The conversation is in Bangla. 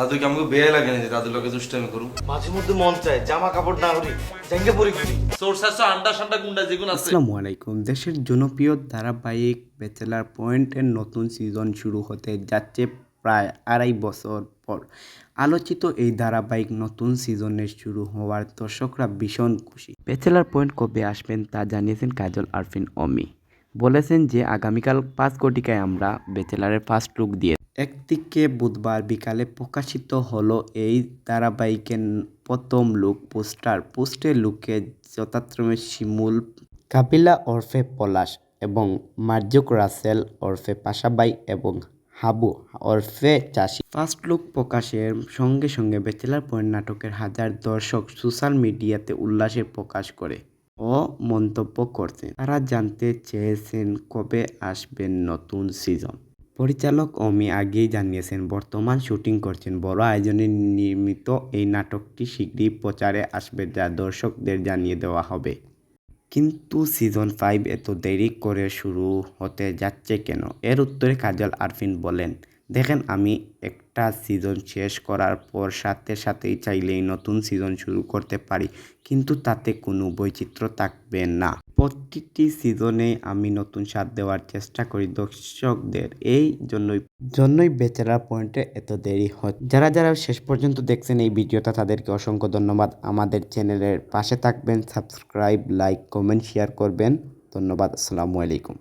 দাদুকে আমাকে বেয়ে লাগে না যে দাদুর লোকে দুষ্টামি করু। মাঝে মধ্যে মন চায় জামা কাপড় না করি জাঙ্গে পরি করি। সোর্স আছে আন্ডা সান্ডা গুন্ডা যেগুলো আছে। আসসালামু আলাইকুম। দেশের জনপ্রিয় ধারাবাহিক ব্যাচেলার পয়েন্টের নতুন সিজন শুরু হতে যাচ্ছে প্রায় 2.5 বছর পর। আলোচিত এই ধারাবাহিক নতুন সিজনের শুরু হওয়ার দর্শকরা ভীষণ খুশি। ব্যাচেলার পয়েন্ট কবে আসবেন তা জানিয়েছেন কাজল আরফিন অমি। বলেছেন যে আগামীকাল 5 ঘটিকায় আমরা ব্যাচেলারের ফার্স্ট লুক দিয়ে। একদিকে বুধবার বিকালে প্রকাশিত হলো এই ধারাবাহিকের প্রথম লুক পোস্টার। পোস্টের লুকে যথাক্রমে শিমুল, কাপিলা ওরফে পলাশ এবং মার্জুক রাসেল ওরফে পাশাবাই এবং হাবু ওরফে চাষি। ফার্স্ট লুক প্রকাশের সঙ্গে সঙ্গে ব্যাচেলার পয়েন্ট নাটকের হাজার দর্শক সোশ্যাল মিডিয়াতে উল্লাসে প্রকাশ করে ও মন্তব্য করছেন। তারা জানতে চেয়েছেন কবে আসবেন নতুন সিজন। পরিচালক অমি আগেই জানিয়েছেন বর্তমান শুটিং করছেন। বড় আয়োজনে নির্মিত এই নাটকটি শীঘ্রই প্রচারে আসবে, যা দর্শকদের জানিয়ে দেওয়া হবে। কিন্তু সিজন 5 এত দেরি করে শুরু হতে যাচ্ছে কেন? এর উত্তরে কাজল আরফিন বলেন, দেখেন, আমি একটা সিজন শেষ করার পর সাথে সাথেই চাইলেই নতুন সিজন শুরু করতে পারি, কিন্তু তাতে কোনো বৈচিত্র্য থাকবে না। প্রতিটি সিজনেই আমি নতুন স্বাদ দেওয়ার চেষ্টা করি দর্শকদের। এই জন্যই ব্যাচেলার পয়েন্টে এত দেরি হয়। যারা শেষ পর্যন্ত দেখছেন এই ভিডিওটা, তাদেরকে অসংখ্য ধন্যবাদ। আমাদের চ্যানেলের পাশে থাকবেন, সাবস্ক্রাইব, লাইক, কমেন্ট, শেয়ার করবেন। ধন্যবাদ। আসসালামু আলাইকুম।